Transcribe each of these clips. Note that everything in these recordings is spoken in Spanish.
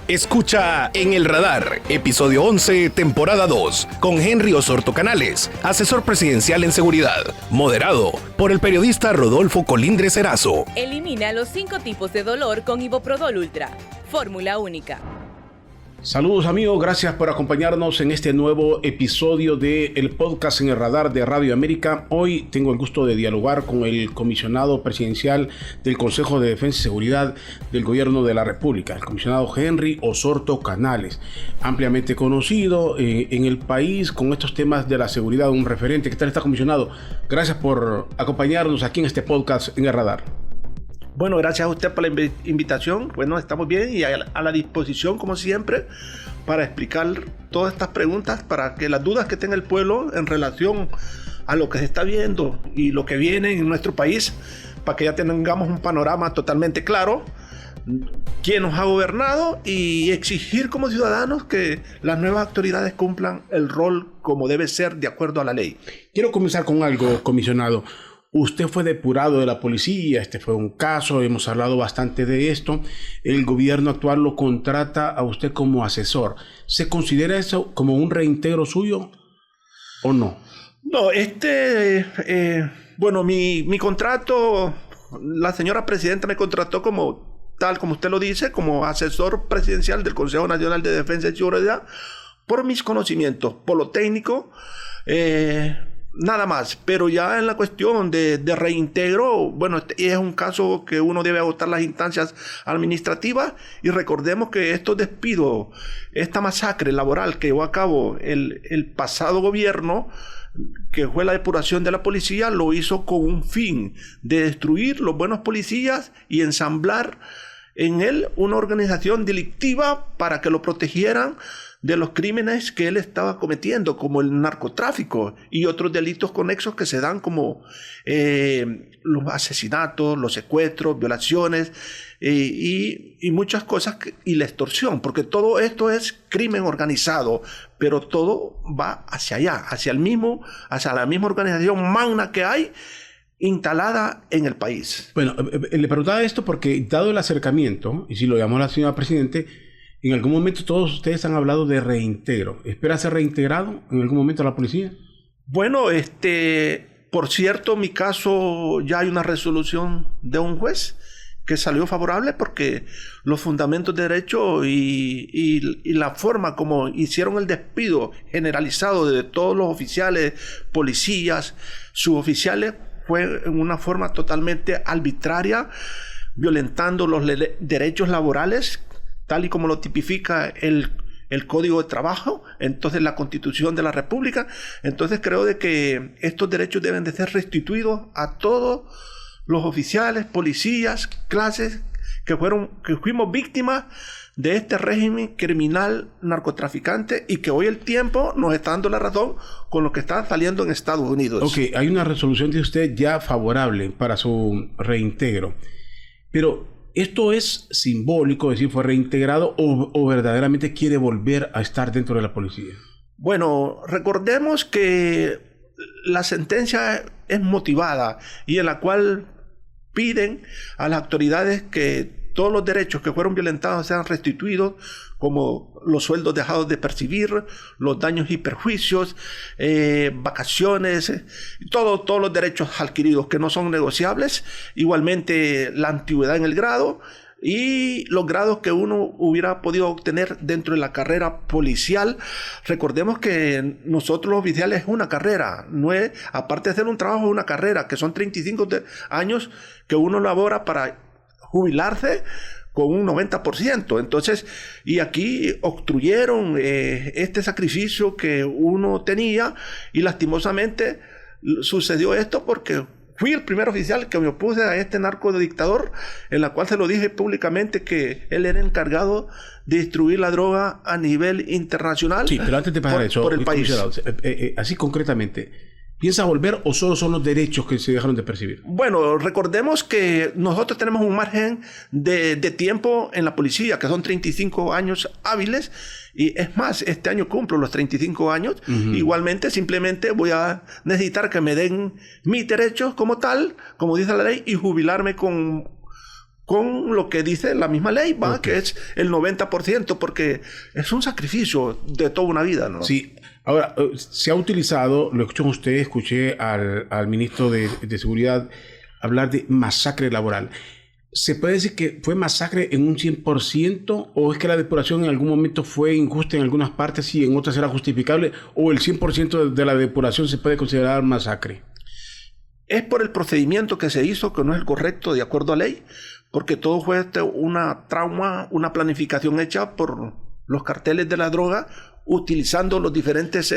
Escucha En el Radar, episodio 11, temporada 2, con Henry Osorto Canales, asesor presidencial en seguridad, moderado por el periodista Rodolfo Colindres Erazo. Elimina los 5 tipos de dolor con Iboprodol Ultra, fórmula única. Saludos amigos, gracias por acompañarnos en este nuevo episodio del podcast En el Radar de Radio América. Hoy tengo el gusto de dialogar con el comisionado presidencial del Consejo de Defensa y Seguridad del Gobierno de la República, el comisionado Henry Osorto Canales, ampliamente conocido en el país con estos temas de la seguridad, un referente. ¿Qué tal está, comisionado? Gracias por acompañarnos aquí en este podcast En el Radar. Bueno, gracias a usted por la invitación. Bueno, estamos bien y a la disposición, como siempre, para explicar todas estas preguntas, para que las dudas que tenga el pueblo en relación a lo que se está viendo y lo que viene en nuestro país, para que ya tengamos un panorama totalmente claro, quién nos ha gobernado y exigir como ciudadanos que las nuevas autoridades cumplan el rol como debe ser de acuerdo a la ley. Quiero comenzar con algo, comisionado. Usted fue depurado de la policía, este fue un caso, hemos hablado bastante de esto. El gobierno actual lo contrata a usted como asesor. ¿Se considera eso como un reintegro suyo o no? No, bueno, mi contrato, la señora presidenta me contrató como, tal como usted lo dice, como asesor presidencial del Consejo Nacional de Defensa y Seguridad, por mis conocimientos, por lo técnico, nada más. Pero ya en la cuestión de reintegro, bueno, es un caso que uno debe agotar las instancias administrativas, y recordemos que estos despidos, esta masacre laboral que llevó a cabo el pasado gobierno, que fue la depuración de la policía, lo hizo con un fin de destruir los buenos policías y ensamblar en él una organización delictiva para que lo protegieran de los crímenes que él estaba cometiendo, como el narcotráfico y otros delitos conexos que se dan, como los asesinatos, los secuestros, violaciones y muchas cosas, y la extorsión, porque todo esto es crimen organizado, pero todo va hacia allá, hacia la misma organización magna que hay instalada en el país. Bueno, le preguntaba esto porque, dado el acercamiento, y si lo llamó la señora Presidente, en algún momento todos ustedes han hablado de reintegro. ¿Espera ser reintegrado en algún momento a la policía? Bueno, por cierto, mi caso ya hay una resolución de un juez que salió favorable, porque los fundamentos de derecho y la forma como hicieron el despido generalizado de todos los oficiales, policías, suboficiales, fue en una forma totalmente arbitraria, violentando los derechos laborales, tal y como lo tipifica el Código de Trabajo, entonces la Constitución de la República. Entonces creo de que estos derechos deben de ser restituidos a todos los oficiales, policías, clases que fuimos víctimas de este régimen criminal narcotraficante, y que hoy el tiempo nos está dando la razón con lo que está saliendo en Estados Unidos. Ok, hay una resolución de usted ya favorable para su reintegro, pero ¿esto es simbólico, es decir, fue reintegrado, o verdaderamente quiere volver a estar dentro de la policía? Bueno, recordemos que la sentencia es motivada y en la cual piden a las autoridades que todos los derechos que fueron violentados sean restituidos, como los sueldos dejados de percibir, los daños y perjuicios, vacaciones, todos los derechos adquiridos que no son negociables, igualmente la antigüedad en el grado y los grados que uno hubiera podido obtener dentro de la carrera policial. Recordemos que nosotros los oficiales es una carrera, no es, aparte de hacer un trabajo, es una carrera, que son 35 años que uno labora para jubilarse con un 90%. Entonces, y aquí obstruyeron este sacrificio que uno tenía, y lastimosamente sucedió esto porque fui el primer oficial que me opuse a este narcodictador, en la cual se lo dije públicamente que él era encargado de distribuir la droga a nivel internacional. Sí, pero antes de pasar eso, por el país. Así concretamente, ¿piensa volver o solo son los derechos que se dejaron de percibir? Bueno, recordemos que nosotros tenemos un margen de tiempo en la policía, que son 35 años hábiles, y es más, este año cumplo los 35 años. Igualmente, simplemente voy a necesitar que me den mis derechos como tal, como dice la ley, y jubilarme con con lo que dice la misma ley, ¿va? Okay. Que es el 90%, porque es un sacrificio de toda una vida, ¿no? Sí. Ahora, se ha utilizado, lo escuché usted, escuché al ministro de Seguridad hablar de masacre laboral. ¿Se puede decir que fue masacre en un 100% o es que la depuración en algún momento fue injusta en algunas partes y en otras era justificable, o el 100% de la depuración se puede considerar masacre? Es por el procedimiento que se hizo, que no es el correcto de acuerdo a ley, porque todo fue una planificación hecha por los carteles de la droga, utilizando los diferentes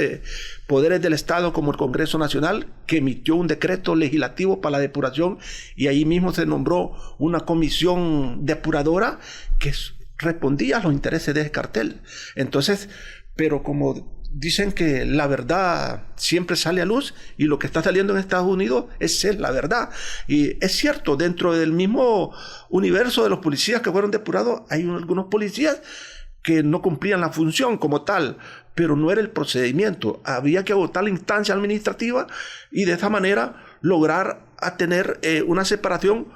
poderes del Estado, como el Congreso Nacional, que emitió un decreto legislativo para la depuración, y ahí mismo se nombró una comisión depuradora que respondía a los intereses de ese cartel. Entonces, pero como dicen que la verdad siempre sale a luz, y lo que está saliendo en Estados Unidos es la verdad. Y es cierto, dentro del mismo universo de los policías que fueron depurados, hay algunos policías que no cumplían la función como tal, pero no era el procedimiento. Había que agotar la instancia administrativa y de esa manera lograr a tener una separación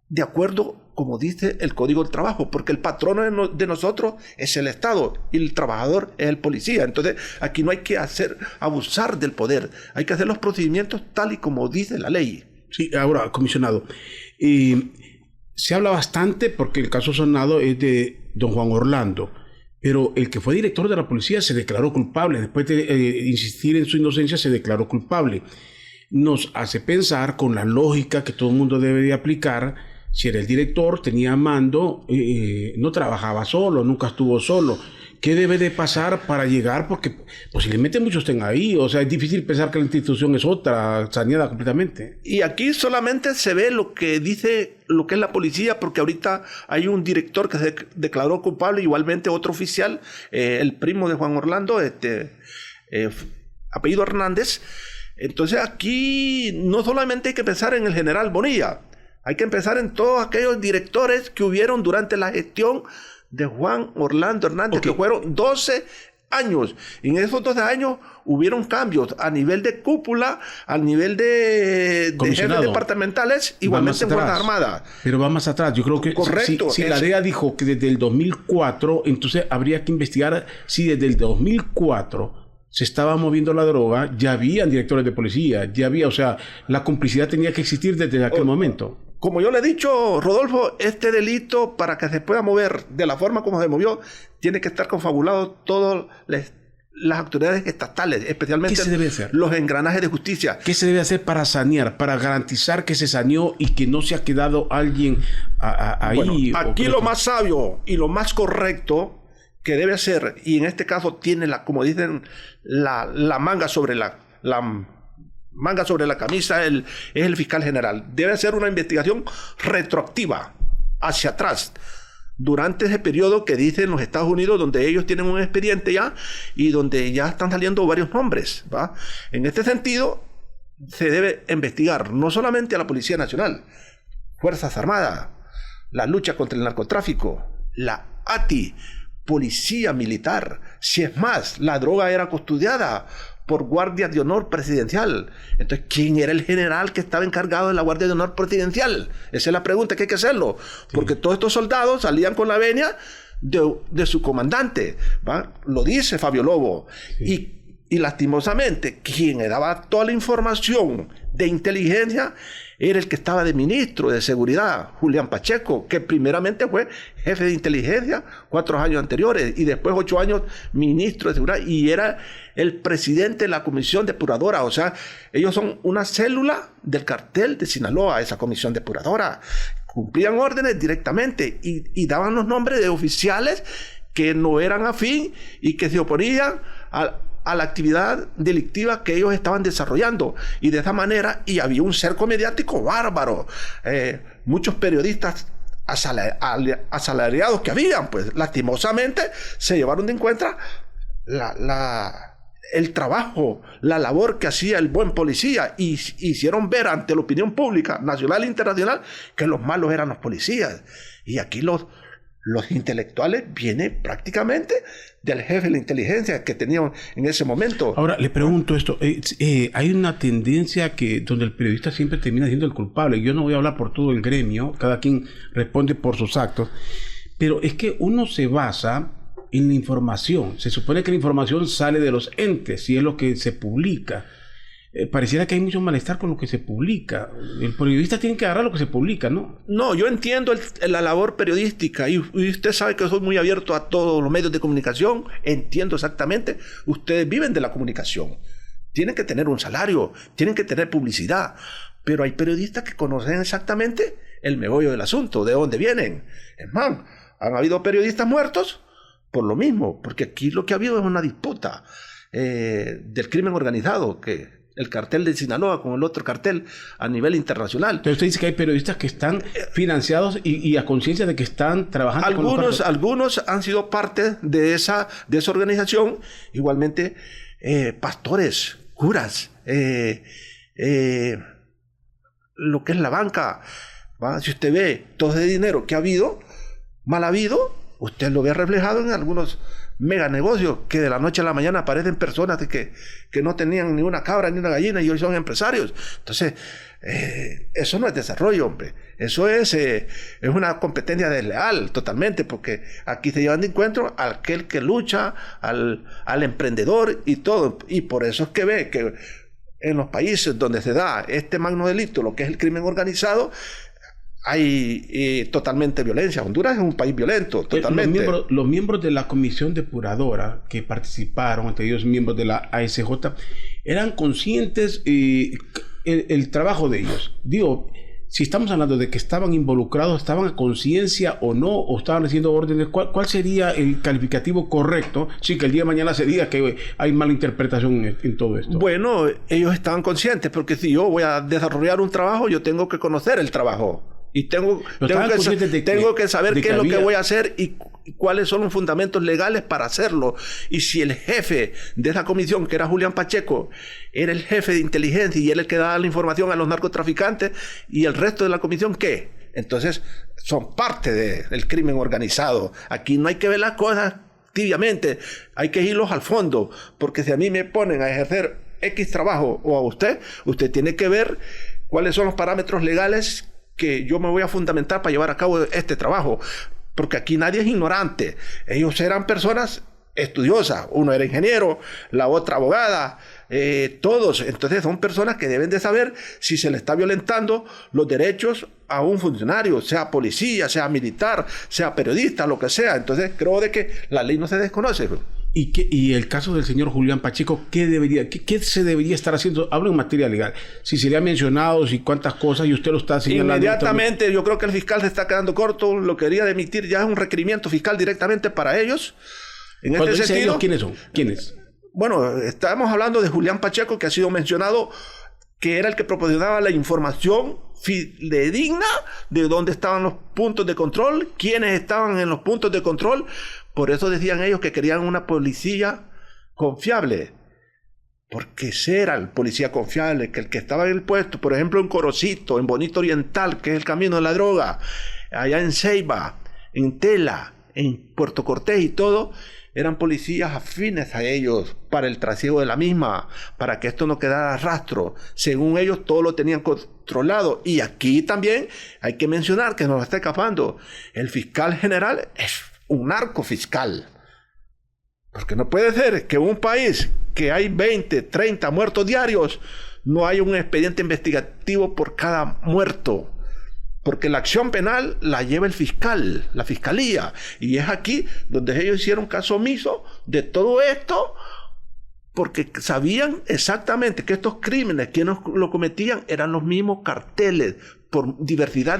de acuerdo, como dice el Código del Trabajo, porque el patrono de nosotros es el Estado y el trabajador es el policía. Entonces, aquí no hay que abusar del poder, hay que hacer los procedimientos tal y como dice la ley. Sí, ahora, comisionado, se habla bastante, porque el caso sonado es de don Juan Orlando, pero el que fue director de la policía se declaró culpable. Después de insistir en su inocencia, se declaró culpable. Nos hace pensar, con la lógica que todo el mundo debe de aplicar, si era el director, tenía mando, no trabajaba solo, nunca estuvo solo. ¿Qué debe de pasar para llegar? Porque posiblemente muchos estén ahí. O sea, es difícil pensar que la institución es otra, saneada completamente. Y aquí solamente se ve lo que dice, lo que es la policía, porque ahorita hay un director que se declaró culpable, igualmente otro oficial, el primo de Juan Orlando, apellido Hernández. Entonces aquí no solamente hay que pensar en el general Bonilla, hay que pensar en todos aquellos directores que hubieron durante la gestión de Juan Orlando Hernández, que fueron 12 años. En esos 12 años hubieron cambios a nivel de cúpula, a nivel de jefes departamentales, igualmente en Fuerzas Armadas. Pero va más atrás. Yo creo que correcto, si la DEA dijo que desde el 2004, entonces habría que investigar si desde el 2004 se estaba moviendo la droga, ya habían directores de policía, ya había, o sea, la complicidad tenía que existir desde aquel momento. Como yo le he dicho, Rodolfo, este delito, para que se pueda mover de la forma como se movió, tiene que estar confabulado todas las autoridades estatales, especialmente ¿qué se debe hacer? Los engranajes de justicia. ¿Qué se debe hacer para sanear, para garantizar que se saneó y que no se ha quedado alguien ahí? Bueno, aquí lo más sabio y lo más correcto que debe hacer, y en este caso tiene, como dicen, la manga sobre la manga sobre la camisa, es el fiscal general. Debe hacer una investigación retroactiva hacia atrás, durante ese periodo que dicen los Estados Unidos, donde ellos tienen un expediente ya y donde ya están saliendo varios nombres, ¿va? En este sentido, se debe investigar no solamente a la Policía Nacional, Fuerzas Armadas, la lucha contra el narcotráfico, la ATI, Policía Militar. Si es más, la droga era custodiada por guardias de honor presidencial. Entonces, ¿quién era el general que estaba encargado de la guardia de honor presidencial? Esa es la pregunta que hay que hacerlo. Sí. Porque todos estos soldados salían con la venia de su comandante, ¿va? Lo dice Fabio Lobo. Sí. Y lastimosamente, quien le daba toda la información de inteligencia era el que estaba de ministro de Seguridad, Julián Pacheco, que primeramente fue jefe de inteligencia 4 años anteriores y después 8 años ministro de Seguridad, y era el presidente de la comisión depuradora. O sea, ellos son una célula del cartel de Sinaloa, esa comisión depuradora. Cumplían órdenes directamente y daban los nombres de oficiales que no eran afín y que se oponían a la actividad delictiva que ellos estaban desarrollando, y de esa manera, y había un cerco mediático bárbaro, muchos periodistas asalariados que habían, pues lastimosamente se llevaron de encuentro el trabajo, la labor que hacía el buen policía, y hicieron ver ante la opinión pública nacional e internacional que los malos eran los policías. Y aquí Los intelectuales vienen prácticamente del jefe de la inteligencia que tenían en ese momento. Ahora, le pregunto esto. Hay una tendencia donde el periodista siempre termina siendo el culpable. Yo no voy a hablar por todo el gremio, cada quien responde por sus actos, pero es que uno se basa en la información. Se supone que la información sale de los entes y es lo que se publica. Pareciera que hay mucho malestar con lo que se publica. El periodista tiene que agarrar lo que se publica, ¿no? No, yo entiendo la labor periodística y usted sabe que soy muy abierto a todos los medios de comunicación. Entiendo exactamente. Ustedes viven de la comunicación. Tienen que tener un salario, tienen que tener publicidad. Pero hay periodistas que conocen exactamente el meollo del asunto, de dónde vienen. Es más, han habido periodistas muertos por lo mismo, porque aquí lo que ha habido es una disputa del crimen organizado, que el cartel de Sinaloa con el otro cartel a nivel internacional. Entonces usted dice que hay periodistas que están financiados y a conciencia de que están trabajando algunos han sido parte de esa organización. Igualmente pastores, curas, lo que es la banca, ¿va? Si usted ve todo ese dinero que ha habido, mal habido, usted lo ve reflejado en algunos mega negocios que de la noche a la mañana aparecen personas que no tenían ni una cabra ni una gallina y hoy son empresarios. Entonces, eso no es desarrollo, hombre. Eso es una competencia desleal totalmente, porque aquí se llevan de encuentro a aquel que lucha, al emprendedor y todo. Y por eso es que ve que en los países donde se da este magno delito, lo que es el crimen organizado, hay totalmente violencia. Honduras es un país violento, totalmente. Los miembros de la comisión depuradora que participaron, entre ellos miembros de la ASJ, eran conscientes el trabajo de ellos. Digo, si estamos hablando de que estaban involucrados, ¿estaban a conciencia o no? ¿O estaban haciendo órdenes? ¿Cuál sería el calificativo correcto? Sí, que el día de mañana se diga que hay mala interpretación en todo esto. Bueno, ellos estaban conscientes, porque si yo voy a desarrollar un trabajo, yo tengo que conocer el trabajo. Y tengo que saber qué es lo que voy a hacer y cuáles son los fundamentos legales para hacerlo. Y si el jefe de esa comisión, que era Julián Pacheco, era el jefe de inteligencia y él el que daba la información a los narcotraficantes, y el resto de la comisión, ¿qué? Entonces, son parte del crimen organizado. Aquí no hay que ver las cosas tibiamente, hay que irlos al fondo, porque si a mí me ponen a ejercer X trabajo o a usted tiene que ver cuáles son los parámetros legales que yo me voy a fundamentar para llevar a cabo este trabajo, porque aquí nadie es ignorante. Ellos eran personas estudiosas, uno era ingeniero, la otra abogada, todos. Entonces son personas que deben de saber si se le está violentando los derechos a un funcionario, sea policía, sea militar, sea periodista, lo que sea. Entonces creo de que la ley no se desconoce. Y el caso del señor Julián Pacheco, ¿qué se debería estar haciendo? Hablo en materia legal. Si sería mencionado, si cuántas cosas, y usted lo está señalando. Inmediatamente, yo creo que el fiscal se está quedando corto. Lo quería emitir ya es un requerimiento fiscal directamente para ellos. En este sentido, ellos, ¿quiénes son? ¿Quiénes? Bueno, estamos hablando de Julián Pacheco, que ha sido mencionado, que era el que proporcionaba la información fidedigna de dónde estaban los puntos de control, quiénes estaban en los puntos de control. Por eso decían ellos que querían una policía confiable, porque ese era el policía confiable, que el que estaba en el puesto, por ejemplo en Corocito, en Bonito Oriental, que es el camino de la droga, allá en Ceiba, en Tela, en Puerto Cortés y todo, eran policías afines a ellos para el trasiego de la misma, para que esto no quedara rastro. Según ellos, todo lo tenían controlado. Y aquí también hay que mencionar, que nos está escapando, el fiscal general es un narcofiscal. Porque no puede ser que en un país que hay 20, 30 muertos diarios, no haya un expediente investigativo por cada muerto. Porque la acción penal la lleva el fiscal, la fiscalía. Y es aquí donde ellos hicieron caso omiso de todo esto, porque sabían exactamente que estos crímenes, quienes lo cometían, eran los mismos carteles, por diversidad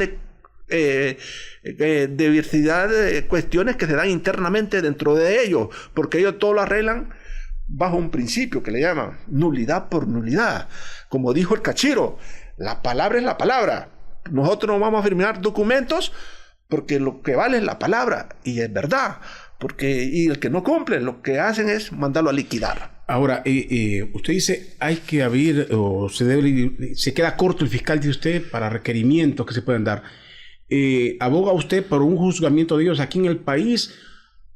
de cuestiones que se dan internamente dentro de ellos, porque ellos todo lo arreglan bajo un principio que le llaman nulidad por nulidad. Como dijo el Cachiro, la palabra es la palabra. Nosotros no vamos a firmar documentos porque lo que vale es la palabra, y es verdad, y el que no cumple, lo que hacen es mandarlo a liquidar. Ahora, usted dice, hay que abrir, o se queda corto el fiscal de usted para requerimientos que se pueden dar. ¿aboga usted por un juzgamiento de ellos aquí en el país?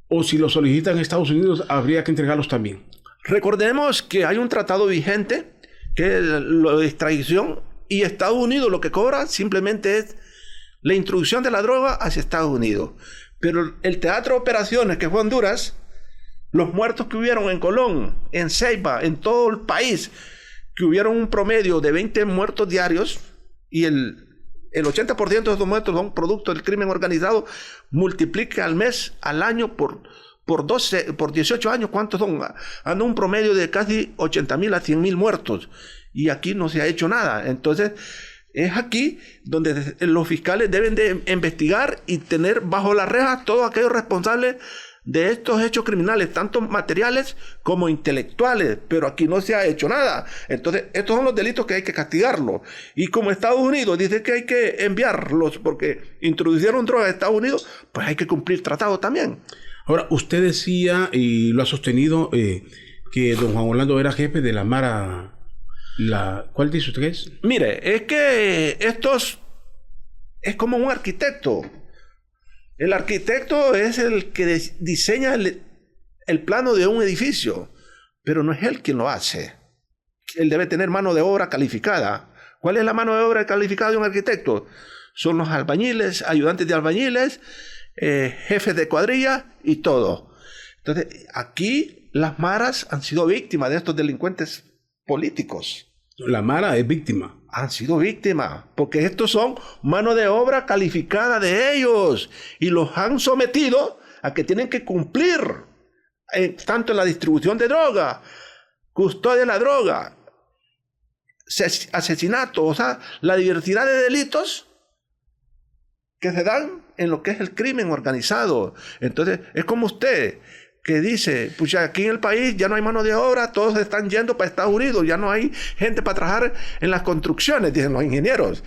¿O si los solicitan en Estados Unidos, habría que entregarlos también? Recordemos que hay un tratado vigente, que es lo de extradición, y Estados Unidos lo que cobra simplemente es la introducción de la droga hacia Estados Unidos. Pero el teatro de operaciones que fue Honduras, los muertos que hubieron en Colón, en Ceiba, en todo el país, que hubieron un promedio de 20 muertos diarios, y el 80% de estos muertos son producto del crimen organizado, multiplica al mes, al año, por 18 años, ¿cuántos son? Anda un promedio de casi 80,000 a 100,000 muertos. Y aquí no se ha hecho nada. Entonces, es aquí donde los fiscales deben de investigar y tener bajo las rejas todos aquellos responsables de estos hechos criminales, tanto materiales como intelectuales, pero aquí no se ha hecho nada. Entonces, estos son los delitos que hay que castigarlos. Y como Estados Unidos dice que hay que enviarlos porque introducieron drogas a Estados Unidos, pues hay que cumplir tratado también. Ahora, usted decía, y lo ha sostenido, que don Juan Orlando era jefe de la Mara... ¿Cuál dice usted que es? Mire, es que es como un arquitecto. El arquitecto es el que diseña el plano de un edificio, pero no es él quien lo hace. Él debe tener mano de obra calificada. ¿Cuál es la mano de obra calificada de un arquitecto? Son los albañiles, ayudantes de albañiles, jefes de cuadrilla y todo. Entonces, aquí las maras han sido víctimas de estos delincuentes políticos. La Mara es víctima. Han sido víctimas, porque estos son mano de obra calificada de ellos y los han sometido a que tienen que cumplir tanto en la distribución de droga, custodia de la droga, asesinato, o sea, la diversidad de delitos que se dan en lo que es el crimen organizado. Entonces, es como usted que dice, pues aquí en el país ya no hay mano de obra, todos están yendo para Estados Unidos, ya no hay gente para trabajar en las construcciones, dicen los ingenieros.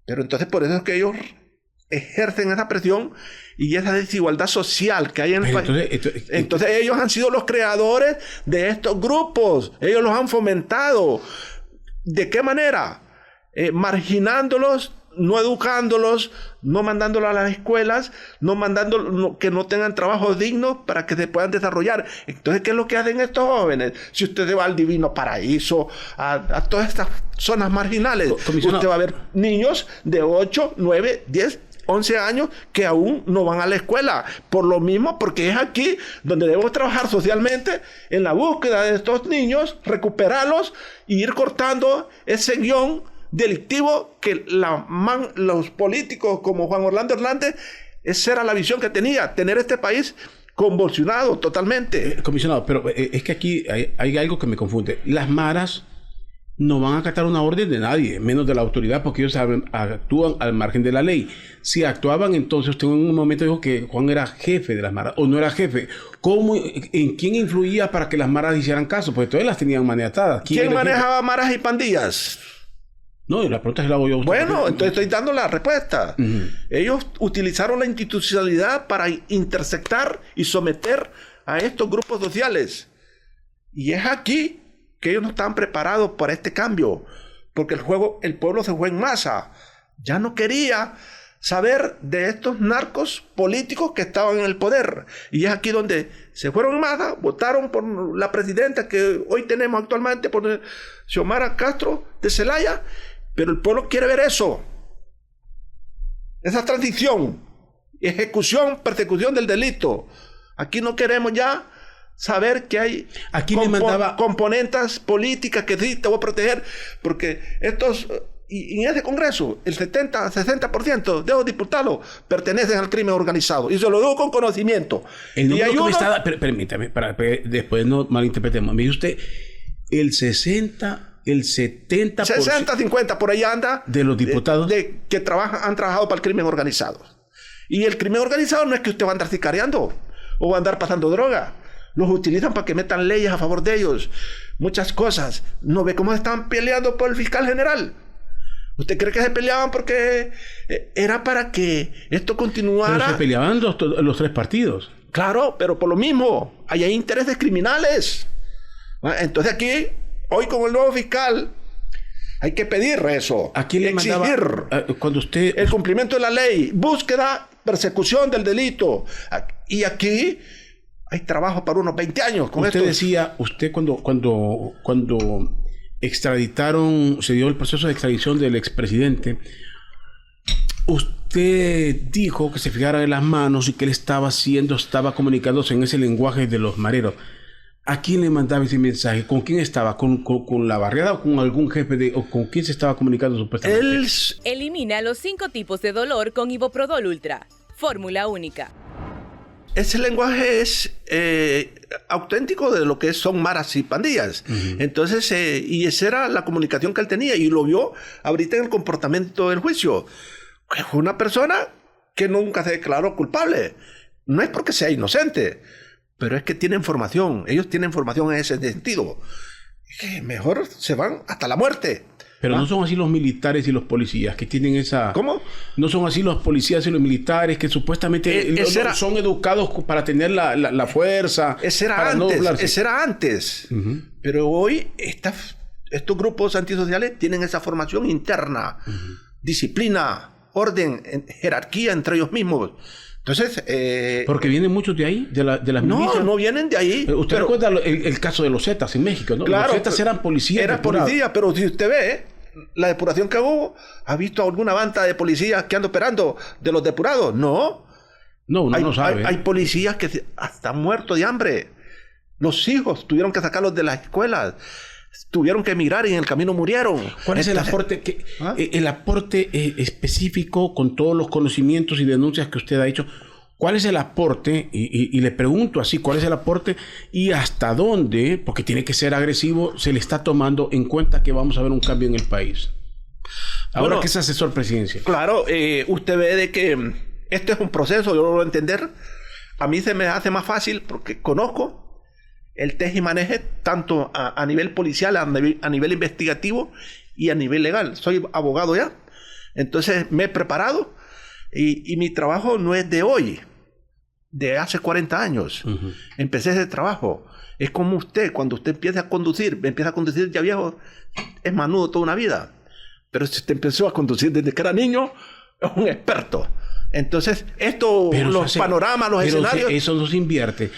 Pero entonces por eso es que ellos ejercen esa presión y esa desigualdad social que hay en el país. Entonces ellos han sido los creadores de estos grupos, ellos los han fomentado. ¿De qué manera? Marginándolos, no educándolos, no mandándolos a las escuelas, que no tengan trabajos dignos para que se puedan desarrollar. Entonces, ¿qué es lo que hacen estos jóvenes? Si usted se va al Divino Paraíso, a todas estas zonas marginales, usted va a ver niños de 8, 9, 10, 11 años que aún no van a la escuela. Por lo mismo, porque es aquí donde debemos trabajar socialmente en la búsqueda de estos niños, recuperarlos y ir cortando ese guión delictivo que los políticos como Juan Orlando Hernández, esa era la visión que tenía, tener este país convulsionado totalmente. Comisionado, pero es que aquí hay algo que me confunde. Las maras no van a acatar una orden de nadie, menos de la autoridad, porque ellos actúan al margen de la ley. Si actuaban, entonces usted en un momento dijo que Juan era jefe de las maras, o no era jefe. ¿En quién influía para que las maras hicieran caso? Pues todas las tenían maniatadas. ¿Quién manejaba maras y pandillas? No, la pregunta se la hago yo a usted. Bueno, entonces estoy dando la respuesta. Ellos utilizaron la institucionalidad para interceptar y someter a estos grupos sociales. Y es aquí que ellos no estaban preparados para este cambio, porque el pueblo se fue en masa. Ya no quería saber de estos narcos políticos que estaban en el poder. Y es aquí donde se fueron en masa, votaron por la presidenta que hoy tenemos actualmente, por Xiomara Castro de Zelaya. Pero el pueblo quiere ver eso. Esa transición, ejecución, persecución del delito. Aquí no queremos ya saber que hay componentes políticas que sí te voy a proteger, porque estos, y en ese Congreso, el 60% de los diputados pertenecen al crimen organizado. Y se lo digo con conocimiento. El número que me está... Permítame, para que después no malinterpretemos. Me dice usted, el 70%... 60, 50, por ahí anda. De los diputados. Que han trabajado para el crimen organizado. Y el crimen organizado no es que usted va a andar sicariando o va a andar pasando droga. Los utilizan para que metan leyes a favor de ellos. Muchas cosas. ¿No ve cómo están peleando por el fiscal general? ¿Usted cree que se peleaban porque era para que esto continuara? Pero se peleaban los tres partidos. Claro, pero por lo mismo. Hay intereses criminales. Entonces aquí... Hoy con el nuevo fiscal Hay que pedir eso. ¿A quién le mandaba cuando usted... El cumplimiento de la ley, búsqueda, persecución del delito. Y aquí hay trabajo para unos 20 años con esto. Usted decía, cuando extraditaron, se dio el proceso de extradición del expresidente, usted dijo que se fijara en las manos y que él estaba comunicándose en ese lenguaje de los mareros. ¿A quién le mandaba ese mensaje? ¿Con quién estaba? ¿Con la barriada o con algún jefe o con quién se estaba comunicando supuestamente? Elimina los 5 tipos de dolor con Iboprodol Ultra. Fórmula única. Ese lenguaje es auténtico de lo que son maras y pandillas. Entonces, y esa era la comunicación que él tenía y lo vio ahorita en el comportamiento del juicio. Es una persona que nunca se declaró culpable. No es porque sea inocente, pero es que tienen formación. Ellos tienen formación en ese sentido. Que mejor se van hasta la muerte. Pero no son así los militares y los policías que tienen esa... ¿Cómo? No son así los policías y los militares que supuestamente son educados para tener la fuerza. Ese era antes. Ese era antes. Pero hoy estos grupos antisociales tienen esa formación interna. Disciplina, orden, jerarquía entre ellos mismos. Entonces... porque vienen muchos de ahí, de las milicias. No vienen de ahí. Usted recuerda el caso de los Zetas en México, ¿no? Claro, los Zetas eran policías. Era policía, pero si usted ve la depuración que hubo, ¿ha visto alguna banda de policías que anda operando de los depurados? No. No, uno no sabe. Hay policías que hasta han muerto de hambre. Los hijos tuvieron que sacarlos de las escuelas. Tuvieron que emigrar y en el camino murieron. ¿Cuál es el aporte el aporte específico con todos los conocimientos y denuncias que usted ha hecho? ¿Cuál es el aporte? Y le pregunto así, ¿cuál es el aporte y hasta dónde, porque tiene que ser agresivo, se le está tomando en cuenta que vamos a ver un cambio en el país? Ahora que es asesor presidencial. Claro, usted ve de que este es un proceso, yo lo voy a entender. A mí se me hace más fácil porque conozco el teje y maneje tanto a nivel policial, a nivel investigativo y a nivel legal. Soy abogado ya. Entonces me he preparado y mi trabajo no es de hoy, de hace 40 años. Empecé ese trabajo. Es como usted, cuando usted empieza a conducir ya viejo, es manudo toda una vida. Pero si usted empezó a conducir desde que era niño, es un experto. Entonces, los panoramas, los escenarios... Eso no se invierte.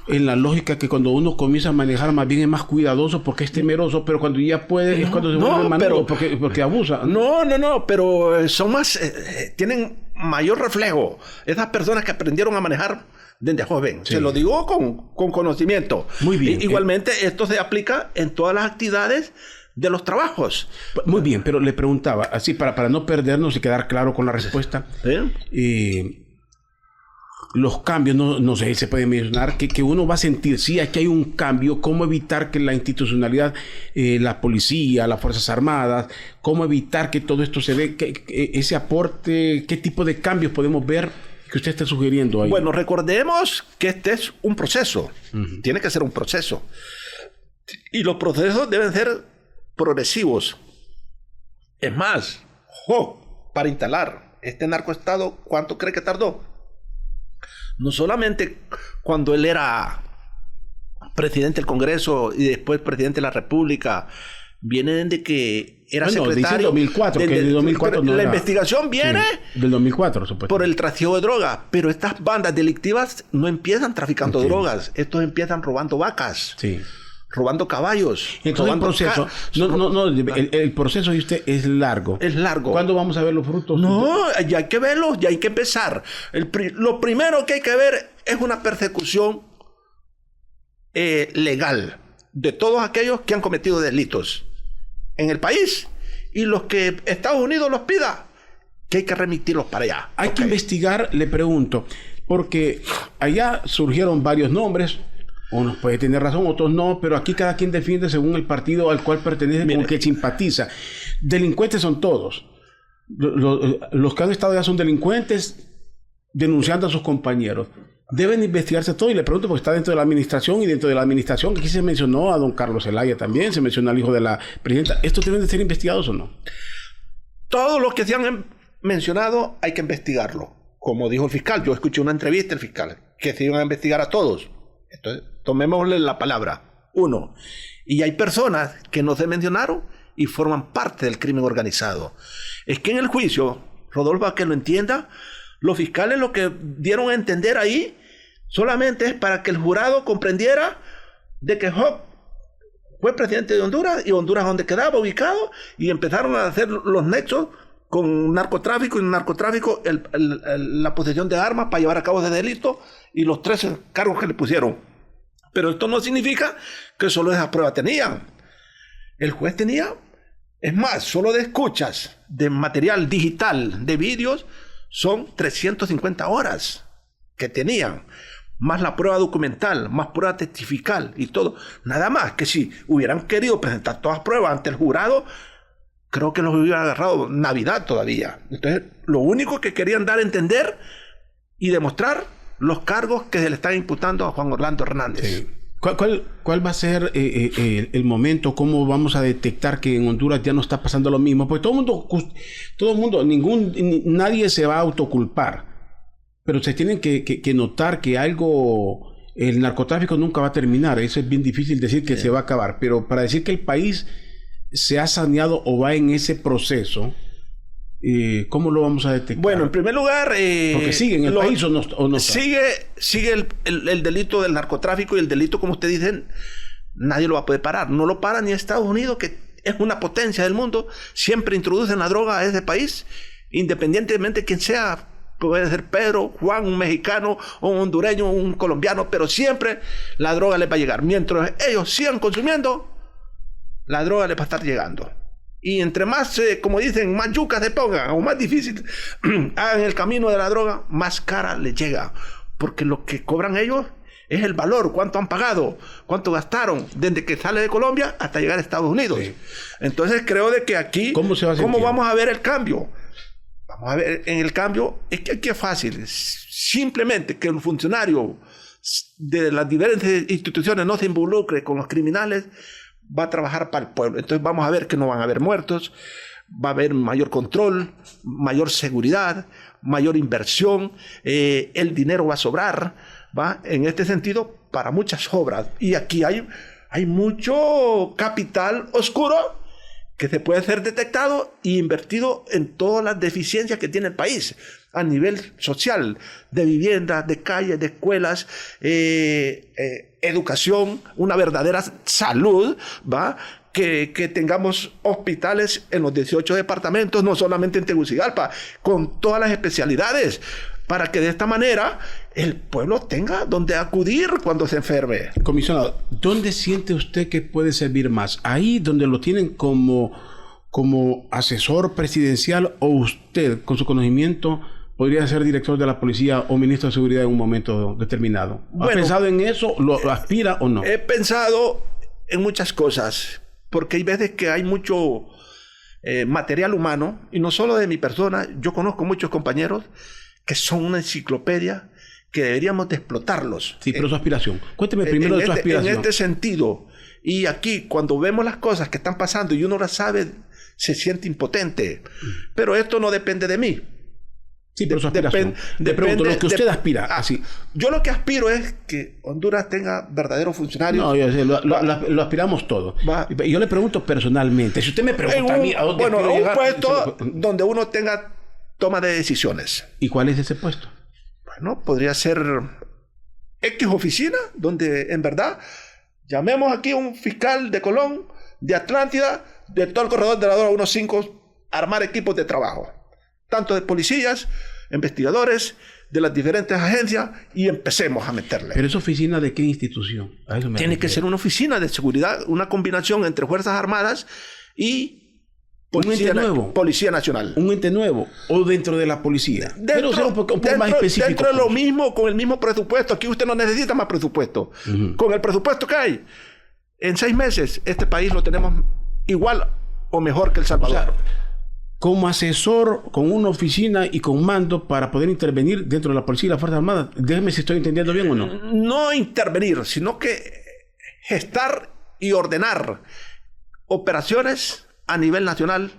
En la lógica que cuando uno comienza a manejar más bien es más cuidadoso porque es temeroso, pero cuando ya puede es cuando se vuelve manudo porque abusa. No, pero son más, tienen mayor reflejo. Esas personas que aprendieron a manejar desde joven. Sí. Se lo digo con conocimiento. Muy bien. Igualmente, esto se aplica en todas las actividades de los trabajos. Muy bien, pero le preguntaba, así para no perdernos y quedar claro con la respuesta. Los cambios, no sé si se puede mencionar, que uno va a sentir, sí, aquí hay un cambio, cómo evitar que la institucionalidad, la policía, las Fuerzas Armadas, cómo evitar que todo esto se dé, ese aporte, qué tipo de cambios podemos ver que usted está sugiriendo ahí. Bueno, recordemos que este es un proceso, tiene que ser un proceso, y los procesos deben ser progresivos. Es más, para instalar este narcoestado, ¿cuánto cree que tardó? No solamente cuando él era presidente del Congreso y después presidente de la República, viene de que era secretario. 2004, que de 2004 no la era... investigación viene del 2004, supuestamente. Por el trasiego de drogas, pero estas bandas delictivas no empiezan traficando drogas, estos empiezan robando vacas. Sí. Robando caballos. Entonces el proceso, el proceso de usted es largo. Es largo. ¿Cuándo vamos a ver los frutos? No, ya hay que verlos, ya hay que empezar. Lo primero que hay que ver es una persecución legal de todos aquellos que han cometido delitos en el país y los que Estados Unidos los pida, que hay que remitirlos para allá. Hay que investigar, le pregunto, porque allá surgieron varios nombres. Unos puede tener razón, otros no, pero aquí cada quien defiende según el partido al cual pertenece, con que simpatiza. Delincuentes son todos. Los que han estado allá son delincuentes denunciando a sus compañeros. Deben investigarse todo, y le pregunto porque está dentro de la administración, y dentro de la administración aquí se mencionó a don Carlos Zelaya también, se mencionó al hijo de la presidenta. ¿Estos deben de ser investigados o no? Todos los que se han mencionado hay que investigarlo. Como dijo el fiscal, yo escuché una entrevista del fiscal, que se iban a investigar a todos. Entonces, tomémosle la palabra. 1. Y hay personas que no se mencionaron y forman parte del crimen organizado. Es que en el juicio, Rodolfo, a que lo entienda, los fiscales lo que dieron a entender ahí solamente es para que el jurado comprendiera de que Job fue presidente de Honduras y Honduras donde quedaba ubicado, y empezaron a hacer los nexos con narcotráfico, y en narcotráfico la posesión de armas para llevar a cabo ese delito y los 13 cargos que le pusieron. Pero esto no significa que solo esa prueba tenían. El juez tenía, es más, solo de escuchas, de material digital, de vídeos, son 350 horas que tenían, más la prueba documental, más prueba testifical y todo. Nada más que si hubieran querido presentar todas las pruebas ante el jurado, creo que los hubiera agarrado Navidad todavía. Entonces, lo único que querían dar a entender y demostrar los cargos que se le están imputando a Juan Orlando Hernández. Sí. ¿Cuál va a ser el momento? ¿Cómo vamos a detectar que en Honduras ya no está pasando lo mismo? Pues nadie se va a autoculpar. Pero se tienen que notar que el narcotráfico nunca va a terminar. Eso es bien difícil decir que se va a acabar. Pero para decir que el país se ha saneado o va en ese proceso, ¿cómo lo vamos a detectar? Bueno, en primer lugar... porque sigue en el país o no sigue el delito del narcotráfico, y el delito, como ustedes dicen, nadie lo va a poder parar. No lo para ni Estados Unidos, que es una potencia del mundo. Siempre introducen la droga a ese país, independientemente de quién sea. Puede ser Pedro, Juan, un mexicano, un hondureño, un colombiano, pero siempre la droga les va a llegar. Mientras ellos sigan consumiendo, la droga les va a estar llegando. Y entre más, como dicen, más yucas se pongan, o más difícil hagan el camino de la droga, más cara les llega. Porque lo que cobran ellos es el valor, cuánto han pagado, cuánto gastaron, desde que sale de Colombia hasta llegar a Estados Unidos. Sí. Entonces creo de que aquí, ¿cómo vamos a ver el cambio? Vamos a ver, en el cambio, es que aquí es fácil. Simplemente que el funcionario de las diferentes instituciones no se involucre con los criminales, va a trabajar para el pueblo. Entonces vamos a ver que no van a haber muertos, va a haber mayor control, mayor seguridad, mayor inversión, el dinero va a sobrar, ¿va? En este sentido, para muchas obras. Y aquí hay mucho capital oscuro que se puede ser detectado e invertido en todas las deficiencias que tiene el país a nivel social, de vivienda, de calles, de escuelas, educación, una verdadera salud, ¿va? Que tengamos hospitales en los 18 departamentos, no solamente en Tegucigalpa, con todas las especialidades, para que de esta manera el pueblo tenga donde acudir cuando se enferme. Comisionado, ¿dónde siente usted que puede servir más? ¿Ahí donde lo tienen como asesor presidencial, o usted, con su conocimiento, podría ser director de la policía o ministro de seguridad en un momento determinado? ¿Ha pensado en eso? ¿Lo aspira o no? He pensado en muchas cosas, porque hay veces que hay mucho material humano, y no solo de mi persona. Yo conozco muchos compañeros que son una enciclopedia, que deberíamos de explotarlos. Sí, pero su aspiración. Cuénteme primero de su aspiración. En este sentido. Y aquí, cuando vemos las cosas que están pasando y uno las sabe, se siente impotente. Pero esto no depende de mí. Sí, pero su aspiración. Le pregunto, lo que usted aspira. Así. Yo lo que aspiro es que Honduras tenga verdaderos funcionarios. No, yo sé, lo aspiramos todos. Y yo le pregunto personalmente. Si usted me pregunta a mí, ¿a dónde quiero llegar? Un puesto donde uno tenga toma de decisiones. ¿Y cuál es ese puesto? Bueno, podría ser X oficina, donde en verdad llamemos aquí a un fiscal de Colón, de Atlántida, de todo el corredor de la droga 1-5, armar equipos de trabajo, tanto de policías, investigadores, de las diferentes agencias, y empecemos a meterle. ¿Pero esa oficina de qué institución? Tiene que ser una oficina de seguridad, una combinación entre Fuerzas Armadas y Policía Nacional. ¿Un ente nuevo? ¿O dentro de la policía? Dentro de lo mismo, con el mismo presupuesto. Aquí usted no necesita más presupuesto. Con el presupuesto que hay, en 6 meses, este país lo tenemos igual o mejor que El Salvador. O sea, como asesor, con una oficina y con mando para poder intervenir dentro de la policía y las Fuerzas Armadas. Déjeme si estoy entendiendo bien o no. No intervenir, sino que gestar y ordenar operaciones a nivel nacional,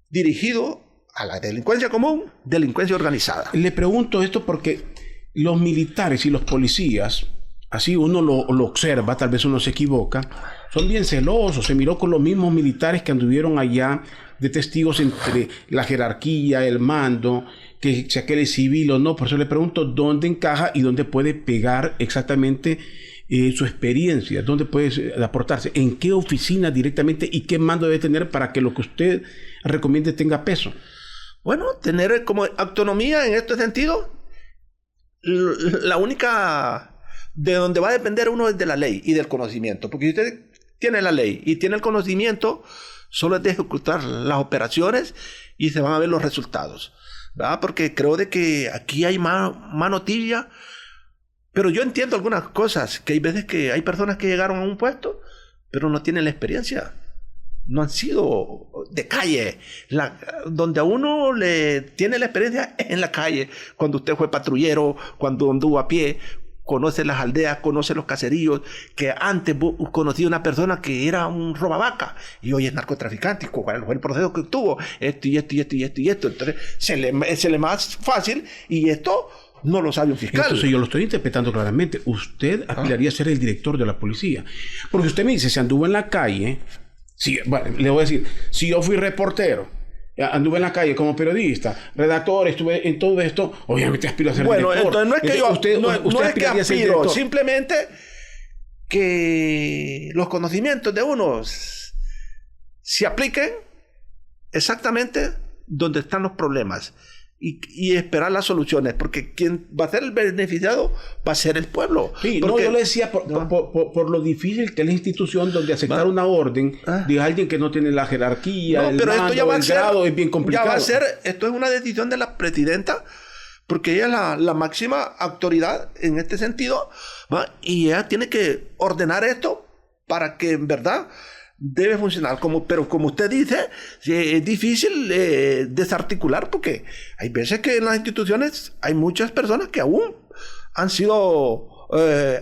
dirigido a la delincuencia común, delincuencia organizada. Le pregunto esto porque los militares y los policías así uno lo observa, tal vez uno se equivoca, son bien celosos. Se miró con los mismos militares que anduvieron allá de testigos entre la jerarquía, el mando, que si aquel es civil o no. Por eso le pregunto dónde encaja y dónde puede pegar exactamente su experiencia, dónde puede aportarse, en qué oficina directamente y qué mando debe tener para que lo que usted recomiende tenga peso. Bueno, tener como autonomía en este sentido, la única de donde va a depender uno es de la ley y del conocimiento, porque si usted tiene la ley y tiene el conocimiento, solo es de ejecutar las operaciones y se van a ver los resultados, ¿verdad? Porque creo de que aquí hay mano tibia, pero yo entiendo algunas cosas, que hay veces que hay personas que llegaron a un puesto, pero no tienen la experiencia. No han sido de calle. Donde a uno le tiene la experiencia es en la calle. Cuando usted fue patrullero, cuando anduvo a pie, conoce las aldeas, conoce los caseríos, que antes conocía una persona que era un robavaca y hoy es narcotraficante. ¿Cuál fue el proceso que tuvo? Esto y esto y esto y esto y esto. Entonces se le más fácil y esto no lo sabe un fiscal. Entonces yo lo estoy interpretando claramente. Usted aspiraría a ser el director de la policía. Porque usted me dice, si anduvo en la calle, bueno, le voy a decir, si yo fui reportero, anduve en la calle como periodista, redactor, estuve en todo esto, obviamente aspiro a ser director. Bueno, entonces no es que usted es que aspiro, simplemente que los conocimientos de unos se apliquen exactamente donde están los problemas. Y esperar las soluciones, porque quien va a ser el beneficiado va a ser el pueblo. Sí, porque, yo le decía por lo difícil que es la institución donde aceptar una orden de alguien que no tiene la jerarquía, pero mando, esto ya va a ser, grado, es bien complicado. Ya va a ser, esto es una decisión de la presidenta, porque ella es la máxima autoridad en este sentido, ¿va? Y ella tiene que ordenar esto para que en verdad debe funcionar, pero como usted dice, es difícil desarticular, porque hay veces que en las instituciones hay muchas personas que aún han sido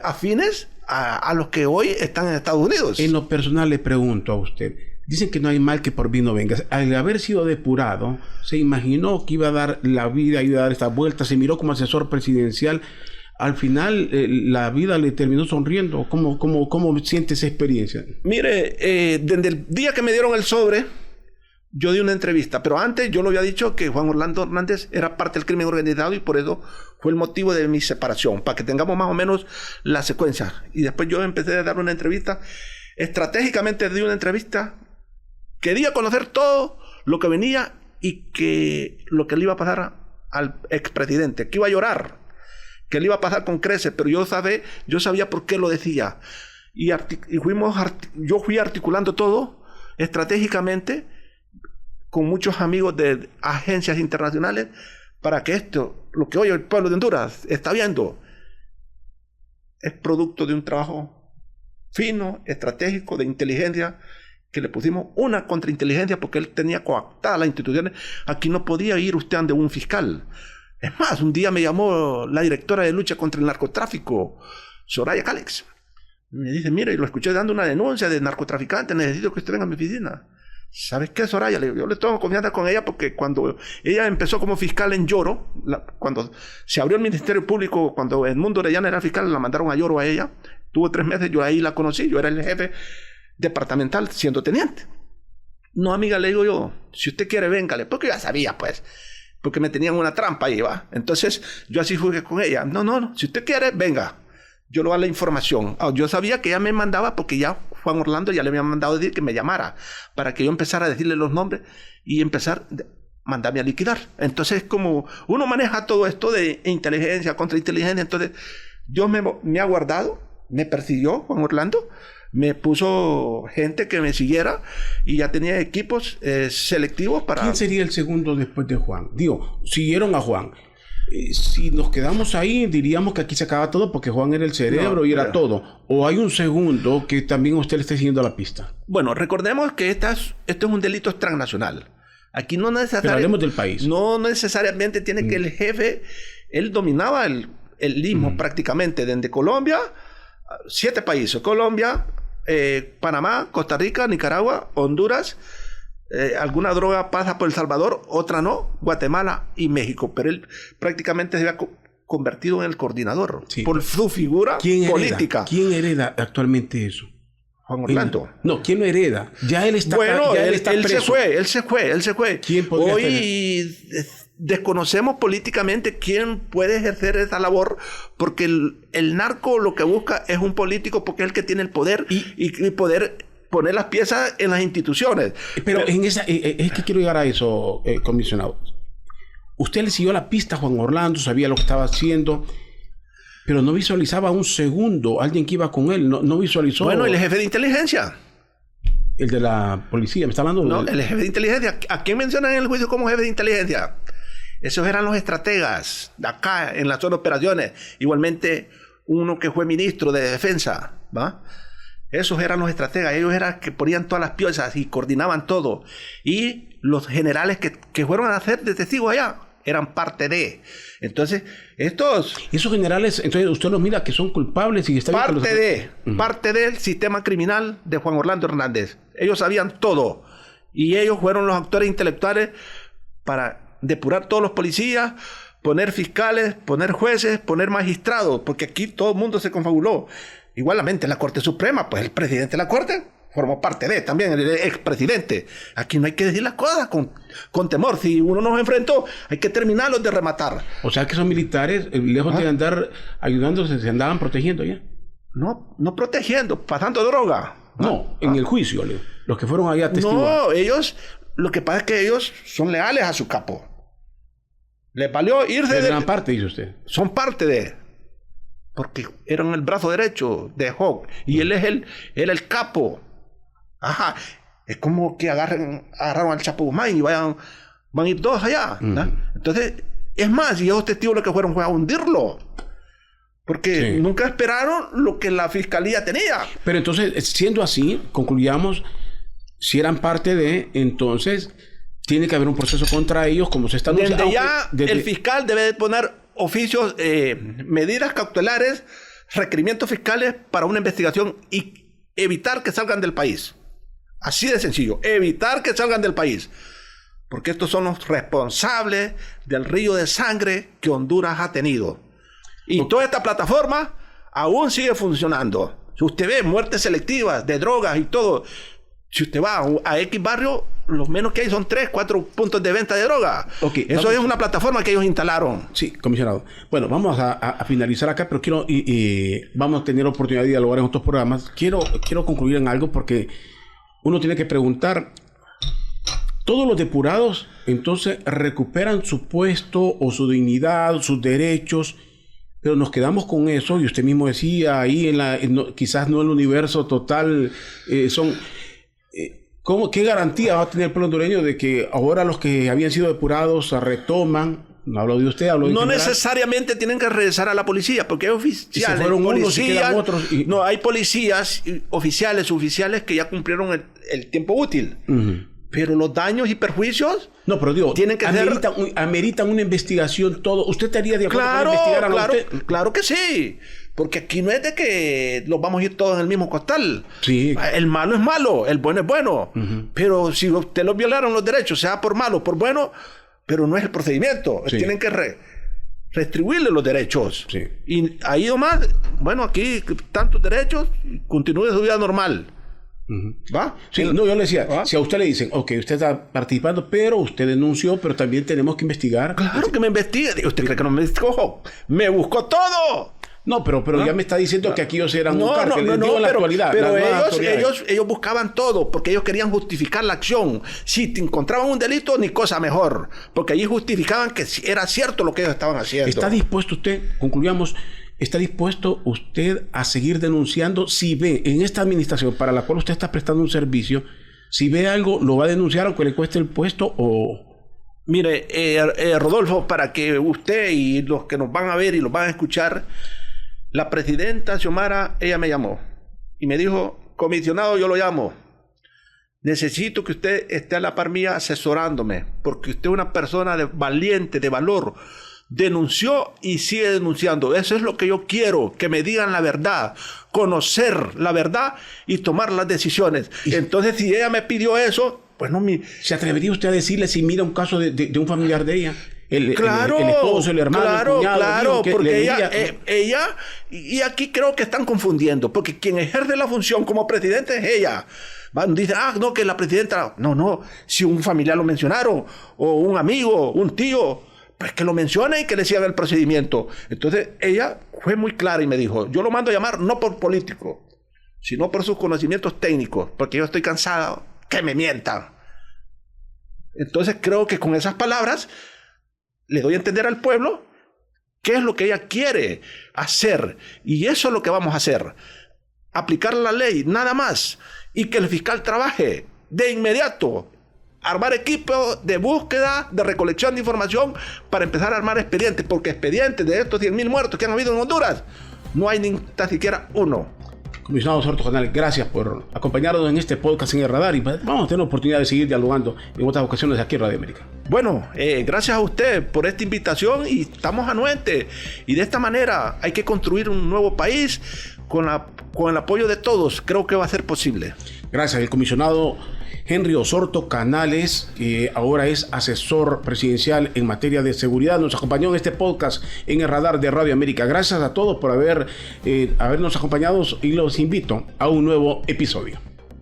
afines a los que hoy están en Estados Unidos. En lo personal le pregunto a usted, dicen que no hay mal que por bien no venga. Al haber sido depurado, se imaginó que iba a dar la vida, iba a dar esta vuelta, se miró como asesor presidencial. Al final, la vida le terminó sonriendo. ¿Cómo siente esa experiencia? Mire, desde el día que me dieron el sobre, yo di una entrevista. Pero antes yo lo había dicho que Juan Orlando Hernández era parte del crimen organizado y por eso fue el motivo de mi separación, para que tengamos más o menos la secuencia. Y después yo empecé a dar una entrevista. Estratégicamente di una entrevista. Quería conocer todo lo que venía y lo que le iba a pasar al expresidente, que iba a llorar, que le iba a pasar con creces, pero yo sabía por qué lo decía. Yo fui articulando todo estratégicamente con muchos amigos de agencias internacionales para que esto, lo que hoy el pueblo de Honduras está viendo, es producto de un trabajo fino, estratégico, de inteligencia, que le pusimos una contrainteligencia porque él tenía coactadas las instituciones. Aquí no podía ir usted ante un fiscal. Es más, un día me llamó la directora de lucha contra el narcotráfico, Soraya Calex. Me dice, mira, y lo escuché dando una denuncia de narcotraficante, necesito que usted venga a mi oficina. ¿Sabes qué, Soraya? Yo le tengo confianza con ella porque cuando ella empezó como fiscal en Lloro, cuando se abrió el Ministerio Público, cuando Edmundo Orellana era fiscal, la mandaron a Lloro a ella. Tuvo 3 meses, yo ahí la conocí, yo era el jefe departamental siendo teniente. No, amiga, le digo yo, si usted quiere, véngale, porque ya sabía, pues, porque me tenían una trampa ahí, ¿va? Entonces, yo así fui con ella. No, si usted quiere, venga. Yo le doy la información. Yo sabía que ella me mandaba, porque ya Juan Orlando ya le había mandado decir que me llamara, para que yo empezara a decirle los nombres y empezar a mandarme a liquidar. Entonces, como uno maneja todo esto de inteligencia, contrainteligencia, entonces, Dios me ha guardado, me persiguió Juan Orlando, me puso gente que me siguiera y ya tenía equipos selectivos para... ¿Quién sería el segundo después de Juan? Digo, siguieron a Juan. Si nos quedamos ahí, diríamos que aquí se acaba todo porque Juan era el cerebro y era todo. ¿O hay un segundo que también usted le esté siguiendo la pista? Bueno, recordemos que esto es un delito transnacional. Aquí no necesariamente... Pero hablemos del país. No necesariamente tiene que el jefe... Él dominaba el istmo prácticamente desde Colombia, 7 países. Colombia, Panamá, Costa Rica, Nicaragua, Honduras... alguna droga pasa por El Salvador, otra no, Guatemala y México, pero él prácticamente se había convertido en el coordinador Sí, por su figura política. ¿Quién hereda actualmente eso? Juan Orlando. No, ¿quién lo hereda? Ya él está, Bueno, ya él está se preso. fue. ¿Quién podría Hoy desconocemos políticamente quién puede ejercer esa labor, porque el narco lo que busca es un político, porque es el que tiene el poder y poder poner las piezas en las instituciones. Pero en esa, es que quiero llegar a eso, comisionado. Usted le siguió la pista a Juan Orlando, sabía lo que estaba haciendo, pero no visualizaba un segundo alguien que iba con él, no visualizó. Bueno, el jefe de inteligencia. El de la policía, ¿me está hablando? No, el jefe de inteligencia. ¿A quién mencionan en el juicio como jefe de inteligencia? Esos eran los estrategas de acá en la zona de operaciones. Igualmente, uno que fue ministro de defensa, ¿va? Esos eran los estrategas. Ellos eran que ponían todas las piezas y coordinaban todo. Y los generales que fueron a hacer de testigos allá eran parte de. Entonces, esos generales, entonces usted los mira que son culpables y está parte del sistema criminal de Juan Orlando Hernández. Ellos sabían todo. Y ellos fueron los actores intelectuales para depurar todos los policías, poner fiscales, poner jueces, poner magistrados, porque aquí todo el mundo se confabuló. Igualmente en la Corte Suprema, pues el presidente de la Corte formó parte de, también el expresidente. Aquí no hay que decir las cosas con temor. Si uno nos enfrentó, hay que terminarlos de rematar. O sea que esos militares, lejos de andar ayudándose, se andaban protegiendo ya. No protegiendo, pasando droga. En el juicio, Leo. Los que fueron allá a testiguar. No, ellos, lo que pasa es que ellos son leales a su capo. Les valió irse de gran parte, dice usted. Son parte de, porque eran el brazo derecho de Hawk y él era el capo. Ajá, es como que agarraron al Chapo Guzmán y van a ir todos allá. Entonces, es más, y esos testigos lo que fueron fue a hundirlo. Porque nunca esperaron lo que la fiscalía tenía. Pero entonces, siendo así, concluyamos, si eran parte de, entonces tiene que haber un proceso contra ellos, como se está anunciando. El fiscal debe de poner oficios, medidas cautelares, requerimientos fiscales para una investigación y evitar que salgan del país. Así de sencillo, evitar que salgan del país. Porque estos son los responsables del río de sangre que Honduras ha tenido. Y toda esta plataforma aún sigue funcionando. Si usted ve muertes selectivas de drogas y todo, si usted va a X barrio, lo menos que hay son 3, 4 puntos de venta de droga. Eso es una plataforma que ellos instalaron. Sí, comisionado. Bueno, vamos a finalizar acá, pero quiero vamos a tener oportunidad de dialogar en otros programas. Quiero concluir en algo porque uno tiene que preguntar, ¿todos los depurados entonces recuperan su puesto o su dignidad, sus derechos? Pero nos quedamos con eso, y usted mismo decía, ahí quizás no el universo total, ¿qué garantía va a tener el pueblo hondureño de que ahora los que habían sido depurados retoman? No hablo de usted, hablo de no general. Necesariamente tienen que regresar a la policía, porque hay oficiales. Y se fueron unos y quedan otros. No, hay policías, oficiales que ya cumplieron el tiempo útil. Pero los daños y perjuicios tienen que ameritan una investigación todo. ¿Usted estaría de acuerdo con investigar a usted? Claro que sí. Porque aquí no es de que los vamos a ir todos en el mismo costal. Sí. El malo es malo, el bueno es bueno. Pero si usted los violaron los derechos, sea por malo o por bueno, pero no es el procedimiento. Sí. Tienen que restribuirle los derechos. Sí. Y ahí nomás, bueno, aquí tantos derechos, continúe su vida normal. ¿Va? Sí, yo le decía, si a usted le dicen, ok, usted está participando, pero usted denunció, pero también tenemos que investigar. Claro que me investigue. ¿Usted cree que no me investigó? ¡Me buscó todo! No, pero ya me está diciendo que aquí ellos eran un cártel. En la actualidad. Pero ellos buscaban todo, porque ellos querían justificar la acción. Si te encontraban un delito, ni cosa mejor. Porque allí justificaban que era cierto lo que ellos estaban haciendo. ¿Está dispuesto usted, concluyamos, está dispuesto usted a seguir denunciando si ve en esta administración para la cual usted está prestando un servicio, si ve algo, lo va a denunciar aunque le cueste el puesto o...? Mire, Rodolfo, para que usted y los que nos van a ver y los van a escuchar, la presidenta Xiomara, ella me llamó y me dijo, comisionado, yo lo llamo. Necesito que usted esté a la par mía asesorándome, porque usted es una persona valiente, de valor. Denunció y sigue denunciando. Eso es lo que yo quiero, que me digan la verdad, conocer la verdad y tomar las decisiones. Entonces, si ella me pidió eso, pues no me... ¿Se atrevería usted a decirle si mira un caso de un familiar de ella? el esposo, el hermano, el cuñado, porque ella, y aquí creo que están confundiendo, porque quien ejerce la función como presidente es ella. Dice, no, que la presidenta, no, si un familiar lo mencionaron, o un amigo, un tío, pues que lo mencione y que le siga el procedimiento. Entonces ella fue muy clara y me dijo, yo lo mando a llamar no por político, sino por sus conocimientos técnicos, porque yo estoy cansado que me mientan. Entonces creo que con esas palabras le doy a entender al pueblo qué es lo que ella quiere hacer. Y eso es lo que vamos a hacer. Aplicar la ley, nada más. Y que el fiscal trabaje de inmediato. Armar equipos de búsqueda, de recolección de información para empezar a armar expedientes. Porque expedientes de estos 10.000 muertos que han habido en Honduras, no hay ni tan siquiera uno. Comisionado Osorto Canales, gracias por acompañarnos en este podcast en el radar y vamos a tener la oportunidad de seguir dialogando en otras ocasiones aquí en Radio América. Bueno, gracias a usted por esta invitación y estamos anuentes. Y de esta manera hay que construir un nuevo país con el apoyo de todos. Creo que va a ser posible. Gracias, el comisionado Henry Osorto Canales, que ahora es asesor presidencial en materia de seguridad, nos acompañó en este podcast en el radar de Radio América. Gracias a todos por habernos acompañado y los invito a un nuevo episodio.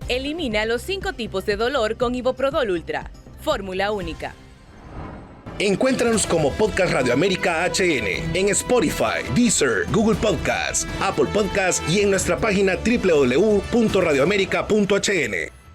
Elimina los 5 tipos de dolor con Iboprodol Ultra. Fórmula única. Encuéntranos como Podcast Radio América HN en Spotify, Deezer, Google Podcasts, Apple Podcasts y en nuestra página www.radioamerica.hn.